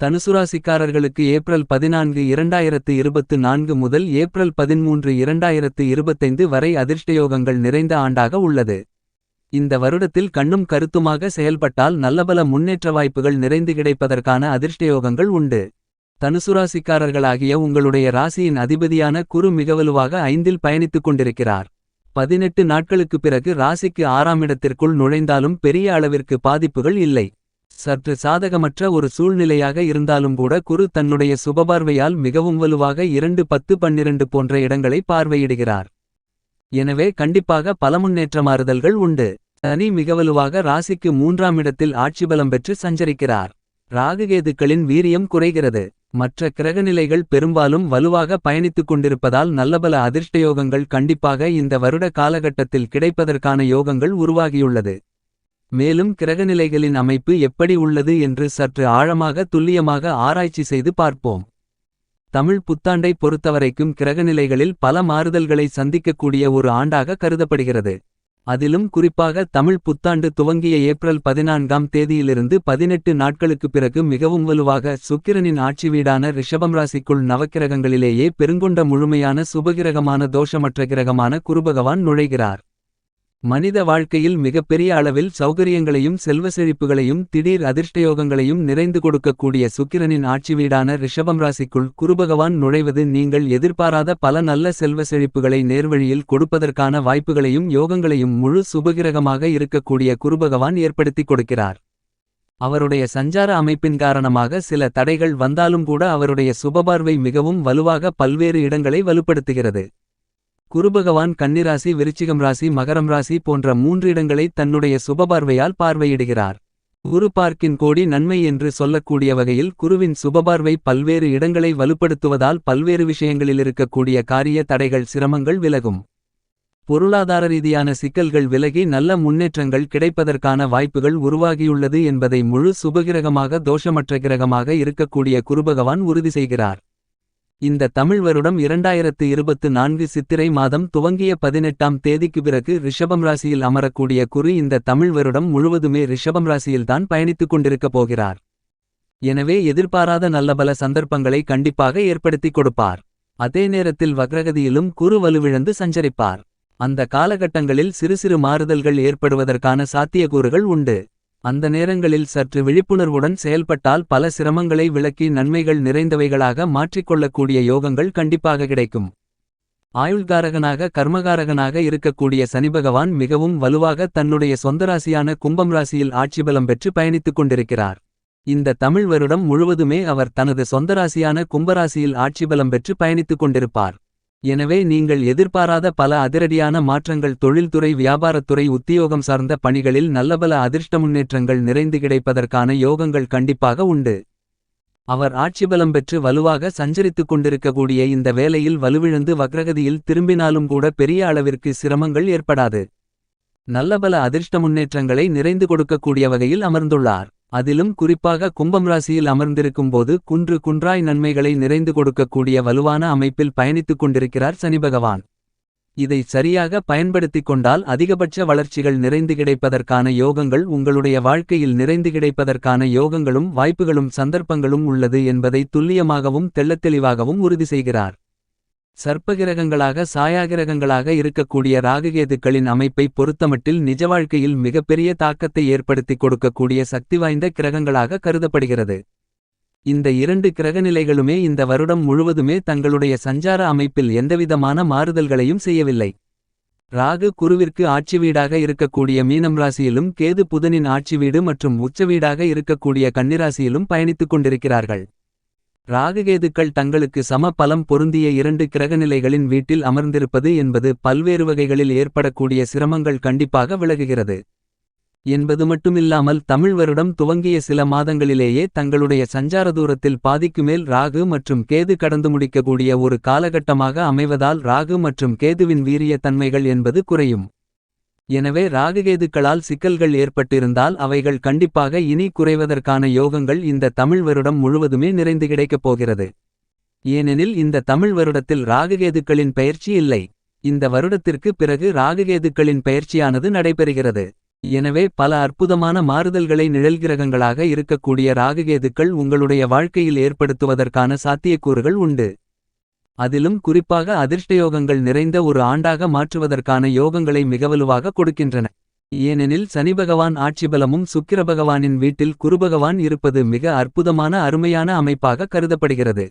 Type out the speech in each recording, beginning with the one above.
தனுசுராசிக்காரர்களுக்கு April 14 2024 முதல் April 13 2025 வரை அதிர்ஷ்டயோகங்கள் நிறைந்த ஆண்டாக உள்ளது. இந்த வருடத்தில் கண்ணும் கருத்துமாக செயல்பட்டால் நல்லபல முன்னேற்ற வாய்ப்புகள் நிறைந்து கிடைப்பதற்கான அதிர்ஷ்டயோகங்கள் உண்டு. தனுசுராசிக்காரர்களாகிய உங்களுடைய ராசியின் அதிபதியான குரு மிகவலுவாக 5இல் பயணித்துக் கொண்டிருக்கிறார். 18 நாட்களுக்குப் பிறகு ராசிக்கு 6ஆம் இடத்திற்குள் நுழைந்தாலும் பெரிய அளவிற்கு பாதிப்புகள் இல்லை. சற்று சாதகமற்ற ஒரு சூழ்நிலையாக இருந்தாலும் கூட குரு தன்னுடைய சுபபார்வையால் மிகவும் வலுவாக 2 10 12 போன்ற இடங்களை பார்வையிடுகிறார். எனவே கண்டிப்பாக பல முன்னேற்ற மாறுதல்கள் உண்டு. சனி மிகவலுவாக ராசிக்கு 3ஆம் இடத்தில் ஆட்சிபலம் பெற்று சஞ்சரிக்கிறார். ராகுகேதுக்களின் வீரியம் குறைகிறது. மற்ற கிரகநிலைகள் பெரும்பாலும் வலுவாக பயணித்துக் கொண்டிருப்பதால் நல்லபல அதிர்ஷ்டயோகங்கள் கண்டிப்பாக இந்த வருட காலகட்டத்தில் கிடைப்பதற்கான யோகங்கள் உருவாகியுள்ளது. மேலும் கிரகநிலைகளின் அமைப்பு எப்படி உள்ளது என்று சற்று ஆழமாக துல்லியமாக ஆராய்ச்சி செய்து பார்ப்போம். தமிழ் புத்தாண்டை பொறுத்தவரைக்கும் கிரகநிலைகளில் பல மாறுதல்களை சந்திக்கக்கூடிய ஒரு ஆண்டாக கருதப்படுகிறது. அதிலும் குறிப்பாக தமிழ் புத்தாண்டு துவங்கிய ஏப்ரல் 14ஆம் தேதியிலிருந்து 18 நாட்களுக்குப் பிறகு மிகவும் வலுவாக சுக்கிரனின் ஆட்சி வீடான ரிஷபம் ராசிக்குள் நவக்கிரகங்களிலேயே பெருங்கொண்ட முழுமையான சுபகிரகமான தோஷமற்ற கிரகமான குருபகவான் நுழைகிறார். மனித வாழ்க்கையில் மிகப்பெரிய அளவில் சௌகரியங்களையும் செல்வ செழிப்புகளையும் திடீர் அதிர்ஷ்டயோகங்களையும் நிறைந்து கொடுக்கக்கூடிய சுக்கிரனின் ஆட்சி வீடான ரிஷபம் ராசிக்குள் குருபகவான் நுழைவது நீங்கள் எதிர்பாராத பல நல்ல செல்வ செழிப்புகளை நேர்வழியில் கொடுப்பதற்கான வாய்ப்புகளையும் யோகங்களையும் முழு சுபகிரகமாக இருக்கக்கூடிய குருபகவான் ஏற்படுத்திக் கொடுக்கிறார். அவருடைய சஞ்சார அமைப்பின் காரணமாக சில தடைகள் வந்தாலும் கூட அவருடைய சுபபார்வை மிகவும் வலுவாக பல்வேறு இடங்களை வலுப்படுத்துகிறது. குருபகவான் கன்னிராசி விருச்சிகம் ராசி மகரம் ராசி போன்ற 3 இடங்களை தன்னுடைய சுபபார்வையால் பார்வையிடுகிறார். குரு பார்க்கின் கோடி நன்மை என்று சொல்லக்கூடிய வகையில் குருவின் சுபபார்வை பல்வேறு இடங்களை வலுப்படுத்துவதால் பல்வேறு விஷயங்களில் இருக்கக்கூடிய காரிய தடைகள் சிரமங்கள் விலகும். பொருளாதார ரீதியான சிக்கல்கள் விலகி நல்ல முன்னேற்றங்கள் கிடைப்பதற்கான வாய்ப்புகள் உருவாகியுள்ளது என்பதை முழு சுபகிரகமாக தோஷமற்ற கிரகமாக இருக்கக்கூடிய குருபகவான் உறுதி செய்கிறார். இந்த தமிழ் வருடம் 2024 சித்திரை மாதம் துவங்கிய 18ஆம் தேதிக்கு பிறகு ரிஷபம் ராசியில் அமரக்கூடிய குரு இந்த தமிழ் வருடம் முழுவதுமே ரிஷபம் ராசியில்தான் பயணித்துக் கொண்டிருக்கப் போகிறார். எனவே எதிர்பாராத நல்லபல சந்தர்ப்பங்களை கண்டிப்பாக ஏற்படுத்திக் கொடுப்பார். அதே நேரத்தில் வக்ரகதியிலும் குரு வலுவிழந்து சஞ்சரிப்பார். அந்த காலகட்டங்களில் சிறு சிறு மாறுதல்கள் ஏற்படுவதற்கான சாத்தியக்கூறுகள் உண்டு. அந்த நேரங்களில் சற்று விழிப்புணர்வுடன் செயல்பட்டால் பல சிரமங்களை விலக்கி நன்மைகள் நிறைந்தவைகளாக மாற்றிக்கொள்ளக்கூடிய யோகங்கள் கண்டிப்பாக கிடைக்கும். ஆயுள்காரகனாக கர்மகாரகனாக இருக்கக்கூடிய சனிபகவான் மிகவும் வலுவாக தன்னுடைய சொந்த ராசியான கும்பம் ராசியில் ஆட்சிபலம் பெற்று பயணித்துக் கொண்டிருக்கிறார். இந்த தமிழ் வருடம் முழுவதுமே அவர் தனது சொந்த ராசியான கும்பராசியில் ஆட்சிபலம் பெற்று பயணித்துக் கொண்டிருப்பார். எனவே நீங்கள் எதிர்பாராத பல அதிரடியான மாற்றங்கள் தொழில்துறை வியாபாரத்துறை உத்தியோகம் சார்ந்த பணிகளில் நல்லபல அதிர்ஷ்ட முன்னேற்றங்கள் நிறைந்து கிடைப்பதற்கான யோகங்கள் கண்டிப்பாக உண்டு. அவர் ஆட்சிபலம் பெற்று வலுவாக சஞ்சரித்துக் கொண்டிருக்கக்கூடிய இந்த வேளையில் வலுவிழந்து வக்ரகதியில் திரும்பினாலும் கூட பெரிய அளவிற்கு சிரமங்கள் ஏற்படாது. நல்லபல அதிர்ஷ்ட முன்னேற்றங்களை நிறைந்து கொடுக்கக்கூடிய வகையில் அமர்ந்துள்ளார். அதிலும் குறிப்பாக கும்பம் ராசியில் அமர்ந்திருக்கும் போது குன்று குன்றாய் நன்மைகளை நிறைந்து கொடுக்கக்கூடிய வலுவான அமைப்பில் பயணித்துக் கொண்டிருக்கிறார் சனிபகவான். இதை சரியாக பயன்படுத்திக் கொண்டால் அதிகபட்ச வளர்ச்சிகள் நிறைந்து கிடைப்பதற்கான யோகங்கள் உங்களுடைய வாழ்க்கையில் நிறைந்து கிடைப்பதற்கான யோகங்களும் வாய்ப்புகளும் சந்தர்ப்பங்களும் உள்ளது என்பதை துல்லியமாகவும் தெள்ளத்தெளிவாகவும் உறுதி செய்கிறார். சர்ப்பகிரகங்களாக சாயாகிரகங்களாக இருக்கக்கூடிய ராகுகேதுக்களின் அமைப்பை பொறுத்தமட்டில் நிஜ வாழ்க்கையில் மிகப்பெரிய தாக்கத்தை ஏற்படுத்திக் கொடுக்கக்கூடிய சக்தி வாய்ந்த கிரகங்களாக கருதப்படுகிறது. இந்த 2 கிரகநிலைகளுமே இந்த வருடம் முழுவதுமே தங்களுடைய சஞ்சார அமைப்பில் எந்தவிதமான மாறுதல்களையும் செய்யவில்லை. ராகு குருவிற்கு ஆட்சி வீடாக இருக்கக்கூடிய மீனம் ராசியிலும் கேது புதனின் ஆட்சி வீடு மற்றும் உச்ச வீடாக இருக்கக்கூடிய கன்னிராசியிலும் பயணித்துக் கொண்டிருக்கிறார்கள். ராகுகேதுக்கள் தங்களுக்கு சம பலம் பொருந்திய 2 கிரகநிலைகளின் வீட்டில் அமர்ந்திருப்பது என்பது பல்வேறு வகைகளில் ஏற்படக்கூடிய சிரமங்கள் கண்டிப்பாக விலகுகிறது என்பது மட்டுமில்லாமல் தமிழ் வருடம் துவங்கிய சில மாதங்களிலேயே தங்களுடைய சஞ்சார தூரத்தில் பாதிக்கு மேல் ராகு மற்றும் கேது கடந்து முடிக்கக்கூடிய ஒரு காலகட்டமாக அமைவதால் ராகு மற்றும் கேதுவின் வீரிய தன்மைகள் என்பது குறையும். எனவே ராகுகேதுக்களால் சிக்கல்கள் ஏற்பட்டிருந்தால் அவைகள் கண்டிப்பாக இனி குறைவதற்கான யோகங்கள் இந்த தமிழ் வருடம் முழுவதுமே நிறைந்து கிடைக்கப் போகிறது. ஏனெனில் இந்த தமிழ் வருடத்தில் ராகுகேதுக்களின் பெயர்ச்சி இல்லை. இந்த வருடத்திற்கு பிறகு ராகுகேதுக்களின் பெயர்ச்சியானது நடைபெறுகிறது. எனவே பல அற்புதமான மாறுதல்களை நிழல்கிரகங்களாக இருக்கக்கூடிய ராகுகேதுக்கள் உங்களுடைய வாழ்க்கையில் ஏற்படுத்துவதற்கான சாத்தியக்கூறுகள் உண்டு. அதிலும் குறிப்பாக அதிர்ஷ்டயோகங்கள் நிறைந்த ஒரு ஆண்டாக மாற்றுவதற்கான யோகங்களை மிகவலுவாக கொடுக்கின்றன. ஏனெனில் சனிபகவான் ஆட்சிபலமும் சுக்கிரபகவானின் வீட்டில் குருபகவான் இருப்பது மிக அற்புதமான அருமையான அமைப்பாக கருதப்படுகிறது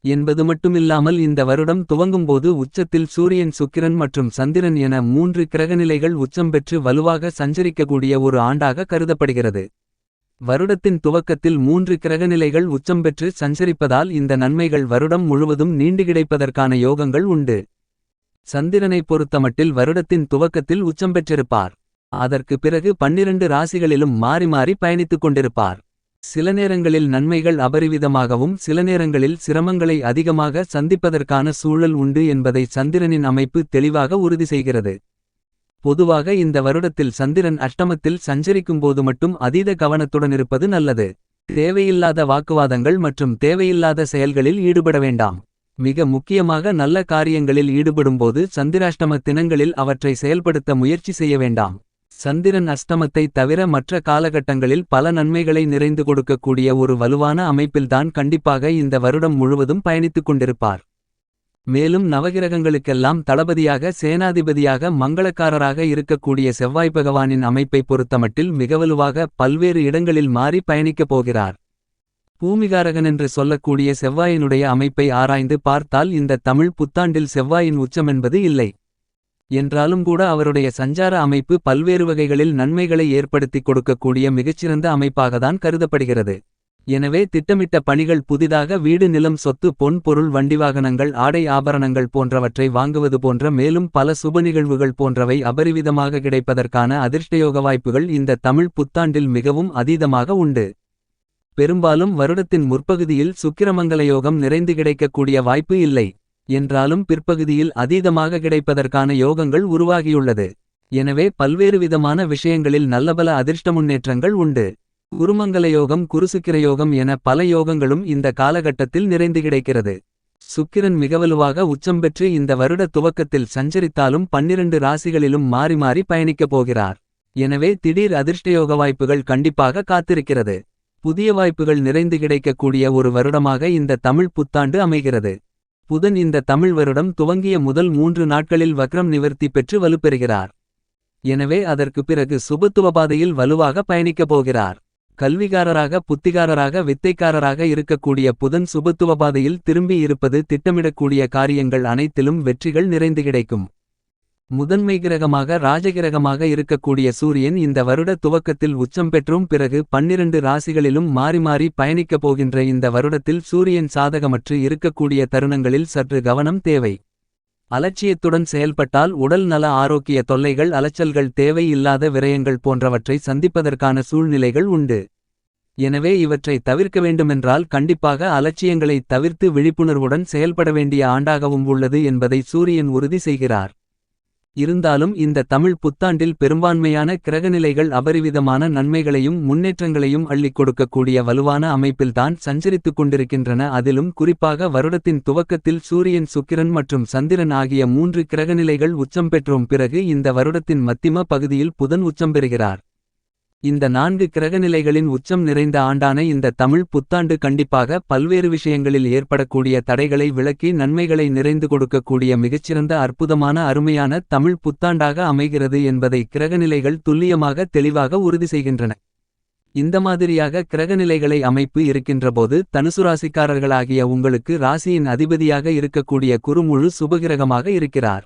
என்பது மட்டுமில்லாமல் இந்த வருடம் துவங்கும்போது உச்சத்தில் சூரியன் சுக்கிரன் மற்றும் சந்திரன் என 3 கிரகநிலைகள் உச்சம் பெற்று வலுவாக சஞ்சரிக்கக்கூடிய ஒரு ஆண்டாக கருதப்படுகிறது. வருடத்தின் துவக்கத்தில் 3 கிரகநிலைகள் உச்சம் பெற்று சஞ்சரிப்பதால் இந்த நன்மைகள் வருடம் முழுவதும் நீண்டு கிடைப்பதற்கான யோகங்கள் உண்டு. சந்திரனை பொறுத்தமட்டில் வருடத்தின் துவக்கத்தில் உச்சம் பெற்றிருப்பார். அதற்கு பிறகு 12 ராசிகளிலும் மாறி மாறி பயணித்துக் கொண்டிருப்பார். சில நேரங்களில் நன்மைகள் அபரிவிதமாகவும் சில நேரங்களில் சிரமங்களை அதிகமாக சந்திப்பதற்கான சூழல் உண்டு என்பதை சந்திரனின் அமைப்பு தெளிவாக உறுதி செய்கிறது. பொதுவாக இந்த வருடத்தில் சந்திரன் அஷ்டமத்தில் சஞ்சரிக்கும்போது மட்டும் அதீத கவனத்துடன் இருப்பது நல்லது. தேவையில்லாத வாக்குவாதங்கள் மற்றும் தேவையில்லாத செயல்களில் ஈடுபட வேண்டாம். மிக முக்கியமாக நல்ல காரியங்களில் ஈடுபடும்போது சந்திராஷ்டம தினங்களில் அவற்றை செயல்படுத்த முயற்சி செய்ய வேண்டாம். சந்திரன் அஷ்டமத்தை தவிர மற்ற காலகட்டங்களில் பல நன்மைகளை நிறைந்து கொடுக்கக்கூடிய ஒரு வலுவான அமைப்பில்தான் கண்டிப்பாக இந்த வருடம் முழுவதும் பயணித்துக் கொண்டிருப்பார். மேலும் நவகிரகங்களுக்கெல்லாம் தளபதியாக சேனாதிபதியாக மங்களக்காரராக இருக்கக்கூடிய செவ்வாய் பகவானின் அமைப்பை பொறுத்தமட்டில் மிகவலுவாக பல்வேறு இடங்களில் மாறி பயணிக்கப் போகிறார். பூமிகாரகனென்று சொல்லக்கூடிய செவ்வாயினுடைய அமைப்பை ஆராய்ந்து பார்த்தால் இந்த தமிழ் புத்தாண்டில் செவ்வாயின் உச்சமென்பது இல்லை என்றாலும் கூட அவருடைய சஞ்சார அமைப்பு பல்வேறு வகைகளில் நன்மைகளை ஏற்படுத்திக் கொடுக்கக்கூடிய மிகச்சிறந்த அமைப்பாகத்தான் கருதப்படுகிறது. எனவே திட்டமிட்ட பணிகள், புதிதாக வீடு, நிலம், சொத்து, பொன் பொருள், வண்டிவாகனங்கள், ஆடை ஆபரணங்கள் போன்றவற்றை வாங்குவது போன்ற மேலும் பல சுப நிகழ்வுகள் போன்றவை அபரிவிதமாக கிடைப்பதற்கான அதிர்ஷ்டயோக வாய்ப்புகள் இந்த தமிழ் புத்தாண்டில் மிகவும் அதீதமாக உண்டு. பெரும்பாலும் வருடத்தின் முற்பகுதியில் சுக்கிரமங்கலயோகம் நிறைந்து கிடைக்கக்கூடிய வாய்ப்பு இல்லை என்றாலும் பிற்பகுதியில் அதீதமாக கிடைப்பதற்கான யோகங்கள் உருவாகியுள்ளது. எனவே பல்வேறு விதமான விஷயங்களில் நல்லபல அதிர்ஷ்ட முன்னேற்றங்கள் உண்டு. குருமங்கலயோகம், குருசுக்கிரயோகம் என பல யோகங்களும் இந்த காலகட்டத்தில் நிறைந்து கிடைக்கிறது. சுக்கிரன் மிகவலுவாக உச்சம் பெற்று இந்த வருட துவக்கத்தில் சஞ்சரித்தாலும் 12 ராசிகளிலும் மாறி மாறி பயணிக்கப் போகிறார். எனவே திடீர் அதிர்ஷ்டயோக வாய்ப்புகள் கண்டிப்பாக காத்திருக்கிறது. புதிய வாய்ப்புகள் நிறைந்து கிடைக்கக்கூடிய ஒரு வருடமாக இந்த தமிழ் புத்தாண்டு அமைகிறது. புதன் இந்த தமிழ் வருடம் துவங்கிய முதல் 3 நாட்களில் வக்ரம் நிவர்த்தி பெற்று வலுப்பெறுகிறார். எனவே அதற்கு பிறகு சுபத்துவபாதையில் வலுவாக பயணிக்கப் போகிறார். கல்விகாரராக, புத்திகாரராக, வித்தைக்காரராக இருக்கக்கூடிய புதன் சுபத்துவபாதையில் திரும்பி இருப்பது திட்டமிடக்கூடிய காரியங்கள் அனைத்திலும் வெற்றிகள் நிறைந்து கிடைக்கும். முதன்மை கிரகமாக ராஜகிரகமாக இருக்கக்கூடிய சூரியன் இந்த வருட துவக்கத்தில் உச்சம் பெற்றும் பிறகு 12 ராசிகளிலும் மாறி மாறி பயணிக்கப் போகின்ற இந்த வருடத்தில் சூரியன் சாதகமற்று இருக்கக்கூடிய தருணங்களில் சற்று கவனம் தேவை. அலட்சியத்துடன் செயல்பட்டால் உடல் நல ஆரோக்கிய தொல்லைகள், அலைச்சல்கள், தேவை இல்லாத விரயங்கள் போன்றவற்றை சந்திப்பதற்கான சூழ்நிலைகள் உண்டு. எனவே இவற்றை தவிர்க்க வேண்டுமென்றால் கண்டிப்பாக அலட்சியங்களை தவிர்த்து விழிப்புணர்வுடன் செயல்பட வேண்டிய ஆண்டாகவும் உள்ளது என்பதை சூரியன் உறுதி செய்கிறார். இருந்தாலும் இந்த தமிழ் புத்தாண்டில் பெரும்பான்மையான கிரகநிலைகள் அபரிவிதமான நன்மைகளையும் முன்னேற்றங்களையும் அள்ளிக் கொடுக்கக்கூடிய வலுவான அமைப்பில்தான் சஞ்சரித்துக் கொண்டிருக்கின்றன. அதிலும் குறிப்பாக வருடத்தின் துவக்கத்தில் சூரியன், சுக்கிரன் மற்றும் சந்திரன் ஆகிய 3 கிரகநிலைகள் உச்சம் பெற்றும் பிறகு இந்த வருடத்தின் மத்திம பகுதியில் புதன் உச்சம் பெறுகிறார். இந்த 4 கிரகநிலைகளின் உச்சம் நிறைந்த ஆண்டான இந்த தமிழ் புத்தாண்டு கண்டிப்பாக பல்வேறு விஷயங்களில் ஏற்படக்கூடிய தடைகளை விலக்கி நன்மைகளை நிறைந்து கொடுக்கக்கூடிய மிகச்சிறந்த அற்புதமான அருமையான தமிழ் புத்தாண்டாக அமைகிறது என்பதை கிரகநிலைகள் துல்லியமாக தெளிவாக உறுதி செய்கின்றன. இந்த மாதிரியாக கிரகநிலைகளை அமைப்பு இருக்கின்றபோது தனுசு ராசிக்காரர்களாகிய உங்களுக்கு ராசியின் அதிபதியாக இருக்கக்கூடிய குரு முழு சுபகிரகமாக இருக்கிறார்.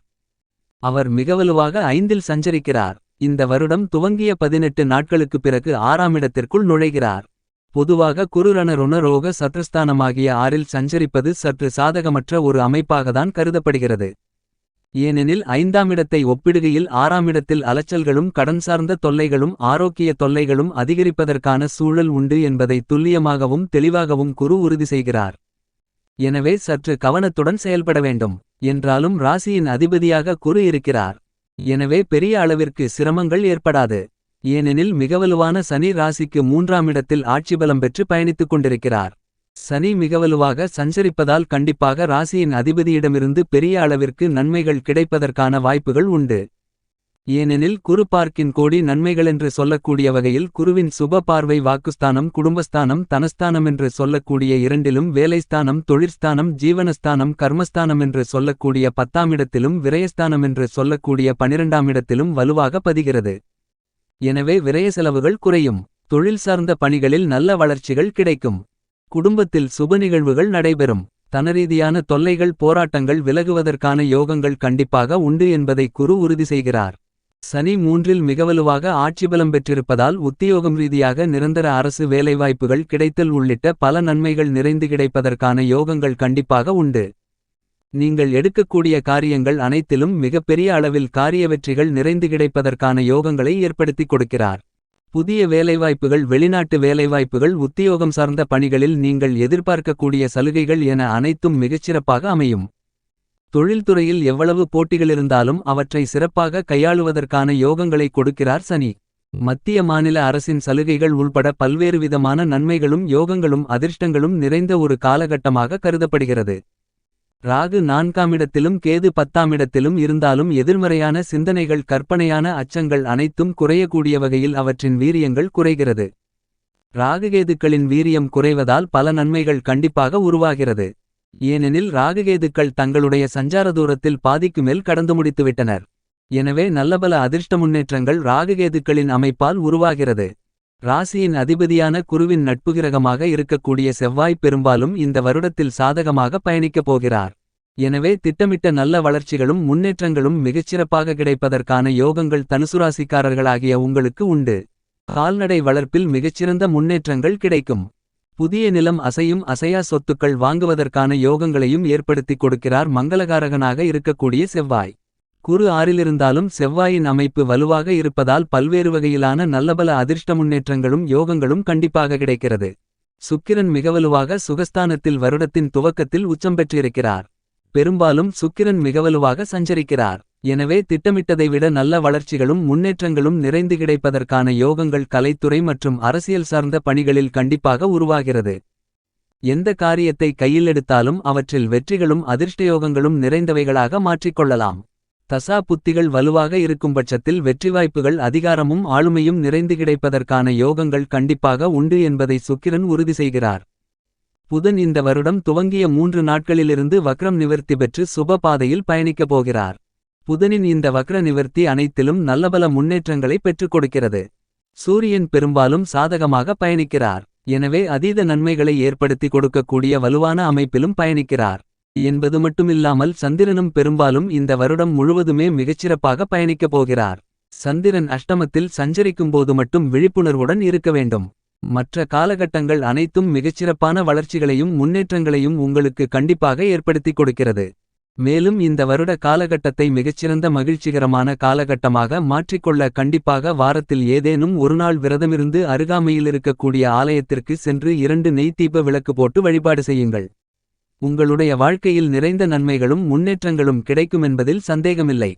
அவர் மிகவலுவாக 5இல் சஞ்சரிக்கிறார். இந்த வருடம் துவங்கிய 18 நாட்களுக்கு பிறகு 6ஆம் இடத்திற்குள் நுழைகிறார். பொதுவாக குரு ரண ருண ரோக சத்ருஸ்தானமாகிய 6இல் சஞ்சரிப்பது சற்று சாதகமற்ற ஒரு அமைப்பாகத்தான் கருதப்படுகிறது. ஏனெனில் 5ஆம் இடத்தை ஒப்பிடுகையில் 6ஆம் இடத்தில் அலைச்சல்களும் கடன் சார்ந்த தொல்லைகளும் ஆரோக்கிய தொல்லைகளும் அதிகரிப்பதற்கான சூழல் உண்டு என்பதை துல்லியமாகவும் தெளிவாகவும் குரு உறுதி செய்கிறார். எனவே சற்று கவனத்துடன் செயல்பட வேண்டும். என்றாலும் ராசியின் அதிபதியாக குரு இருக்கிறார். எனவே பெரிய அளவிற்கு சிரமங்கள் ஏற்படாது. ஏனெனில் மிகவலுவான சனி ராசிக்கு 3ஆம் இடத்தில் ஆட்சிபலம் பெற்று பயணித்துக் கொண்டிருக்கிறார். சனி மிகவலுவாக சஞ்சரிப்பதால் கண்டிப்பாக ராசியின் அதிபதியிடமிருந்து பெரிய அளவிற்கு நன்மைகள் கிடைப்பதற்கான வாய்ப்புகள் உண்டு. ஏனெனில் குரு பார்க்கின் கோடி நன்மைகளென்று சொல்லக்கூடிய வகையில் குருவின் சுப பார்வை வாக்குஸ்தானம் குடும்பஸ்தானம் தனஸ்தானமென்று சொல்லக்கூடிய இரண்டிலும் வேலைஸ்தானம் தொழிற்ஸ்தானம் ஜீவனஸ்தானம் கர்மஸ்தானமென்று சொல்லக்கூடிய 10ஆமிடத்திலும் விரயஸ்தானமென்று சொல்லக்கூடிய 12ஆமிடத்திலும் வலுவாக பதிகிறது. எனவே விரய செலவுகள் குறையும். தொழில் சார்ந்த பணிகளில் நல்ல வளர்ச்சிகள் கிடைக்கும். குடும்பத்தில் சுப நிகழ்வுகள் நடைபெறும். தனரீதியான தொல்லைகள் போராட்டங்கள் விலகுவதற்கான யோகங்கள் கண்டிப்பாக உண்டு என்பதை குரு உறுதி செய்கிறார். சனி 3இல் மிகவலுவாக ஆட்சிபலம் பெற்றிருப்பதால் உத்தியோகம் ரீதியாக நிரந்தர அரசு வேலைவாய்ப்புகள் கிடைத்தல் உள்ளிட்ட பல நன்மைகள் நிறைந்து கிடைப்பதற்கான யோகங்கள் கண்டிப்பாக உண்டு. நீங்கள் எடுக்கக்கூடிய காரியங்கள் அனைத்திலும் மிகப்பெரிய அளவில் காரிய வெற்றிகள் நிறைந்து கிடைப்பதற்கான யோகங்களை ஏற்படுத்திக் கொடுக்கிறார். புதிய வேலைவாய்ப்புகள் வெளிநாட்டு வேலைவாய்ப்புகள் உத்தியோகம் சார்ந்த பணிகளில் நீங்கள் எதிர்பார்க்கக்கூடிய சலுகைகள் என அனைத்தும் மிகச்சிறப்பாக அமையும். தொழில்துறையில் எவ்வளவு போட்டிகளிருந்தாலும் அவற்றை சிறப்பாக கையாளுவதற்கான யோகங்களை கொடுக்கிறார் சனி. மத்திய மாநில அரசின் சலுகைகள் உள்பட பல்வேறு விதமான நன்மைகளும் யோகங்களும் அதிர்ஷ்டங்களும் நிறைந்த ஒரு காலகட்டமாக கருதப்படுகிறது. ராகு 4ஆமிடத்திலும் கேது 10ஆமிடத்திலும் இருந்தாலும் எதிர்மறையான சிந்தனைகள் கற்பனையான அச்சங்கள் அனைத்தும் குறையக்கூடிய வகையில் அவற்றின் வீரியங்கள் குறைகிறது. ராகுகேதுக்களின் வீரியம் குறைவதால் பல நன்மைகள் கண்டிப்பாக உருவாகிறது. ஏனெனில் ராகுகேதுக்கள் தங்களுடைய சஞ்சார தூரத்தில் பாதிக்கு மேல் கடந்து முடித்துவிட்டனர். எனவே நல்லபல அதிர்ஷ்ட முன்னேற்றங்கள் ராகுகேதுக்களின் அமைப்பால் உருவாகிறது. ராசியின் அதிபதியான குருவின் நட்புகிரகமாக இருக்கக்கூடிய செவ்வாய் பெரும்பாலும் இந்த வருடத்தில் சாதகமாக பயணிக்கப் போகிறார். எனவே திட்டமிட்ட நல்ல வளர்ச்சிகளும் முன்னேற்றங்களும் மிகச்சிறப்பாக கிடைப்பதற்கான யோகங்கள் தனுசுராசிக்காரர்களாகிய உங்களுக்கு உண்டு. கால்நடை வளர்ப்பில் மிகச்சிறந்த முன்னேற்றங்கள் கிடைக்கும். புதிய நிலம் அசையும் அசையா சொத்துக்கள் வாங்குவதற்கான யோகங்களையும் ஏற்படுத்திக் கொடுக்கிறார் மங்களகாரகனாக இருக்கக்கூடிய செவ்வாய். குரு 6இலிருந்தாலும் செவ்வாயின் அமைப்பு வலுவாக இருப்பதால் பல்வேறு வகையிலான நல்லபல அதிர்ஷ்ட முன்னேற்றங்களும் யோகங்களும் கண்டிப்பாக கிடைக்கிறது. சுக்கிரன் மிகவலுவாக சுகஸ்தானத்தில் வருடத்தின் துவக்கத்தில் உச்சம் பெற்றிருக்கிறார். பெரும்பாலும் சுக்கிரன் மிகவலுவாக சஞ்சரிக்கிறார். எனவே திட்டமிட்டதை விட நல்ல வளர்ச்சிகளும் முன்னேற்றங்களும் நிறைந்து கிடைப்பதற்கான யோகங்கள் கலைத்துறை மற்றும் அரசியல் சார்ந்த பணிகளில் கண்டிப்பாக உருவாகிறது. எந்த காரியத்தை கையில் எடுத்தாலும் அவற்றில் வெற்றிகளும் அதிர்ஷ்டயோகங்களும் நிறைந்தவைகளாக மாற்றிக்கொள்ளலாம். தசா புத்திகள் வலுவாக இருக்கும்பட்சத்தில் வெற்றி வாய்ப்புகள் அதிகாரமும் ஆளுமையும் நிறைந்து கிடைப்பதற்கான யோகங்கள் கண்டிப்பாக உண்டு என்பதை சுக்கிரன் உறுதி செய்கிறார். புதன் இந்த வருடம் துவங்கிய 3 நாட்களிலிருந்து வக்ரம் நிவர்த்தி பெற்று சுப பாதையில் பயணிக்கப் போகிறார். புதனின் இந்த வக்ர நிவர்த்தி அனைத்திலும் நல்லபல முன்னேற்றங்களை பெற்றுக் கொடுக்கிறது. சூரியன் பெரும்பாலும் சாதகமாக பயணிக்கிறார். எனவே அதீத நன்மைகளை ஏற்படுத்தி கொடுக்கக்கூடிய வலுவான அமைப்பிலும் பயணிக்கிறார் என்பது மட்டுமில்லாமல் சந்திரனும் பெரும்பாலும் இந்த வருடம் முழுவதுமே மிகச்சிறப்பாக பயணிக்கப் போகிறார். சந்திரன் அஷ்டமத்தில் சஞ்சரிக்கும்போது மட்டும் விழிப்புணர்வுடன் இருக்க வேண்டும். மற்ற காலகட்டங்கள் அனைத்தும் மிகச்சிறப்பான வளர்ச்சிகளையும் முன்னேற்றங்களையும் உங்களுக்கு கண்டிப்பாக ஏற்படுத்திக் கொடுக்கிறது. மேலும் இந்த வருட காலகட்டத்தை மிகச்சிறந்த மகிழ்ச்சிகரமான காலகட்டமாக மாற்றிக்கொள்ள கண்டிப்பாக வாரத்தில் ஏதேனும் ஒரு நாள் விரதமிருந்து அருகாமையில் இருக்கக்கூடிய ஆலயத்திற்கு சென்று 2 நெய் தீப விளக்கு போட்டு வழிபாடு செய்யுங்கள். உங்களுடைய வாழ்க்கையில் நிறைந்த நன்மைகளும் முன்னேற்றங்களும் கிடைக்குமென்பதில் சந்தேகமில்லை.